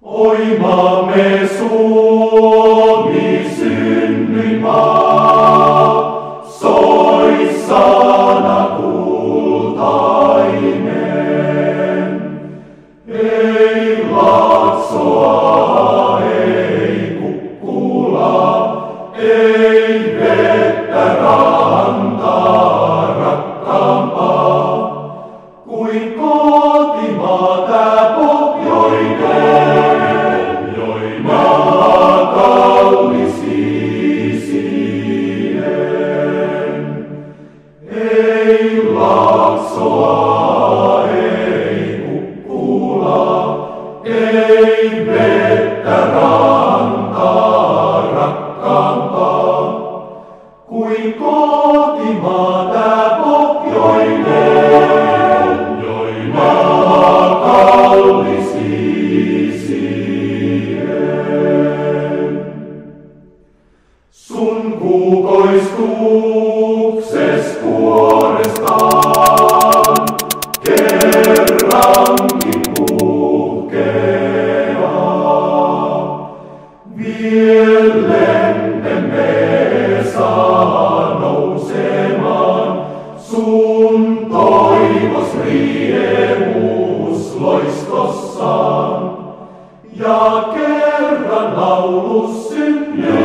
Oi maamme Suomi synnyinmaa, soi sana kultainen. Ei Laaksoa, ei Kukkulaa, ei vettä rantaa rakkaampaa, kuin kotimaa tää pohjoinen. Maa kaunis isien. Ei Laaksoa, ei Kukkulaa, ei vettä rantaa rakkaampaa, kuin kotimaa tää pohjoinen. Maa kaunis isien. Sun kukoistukses kuorestaan kerrankin puhkeaa. Vielemme saa nousemaan sun toivos riemus loistossaan, ja kerran laulus synny.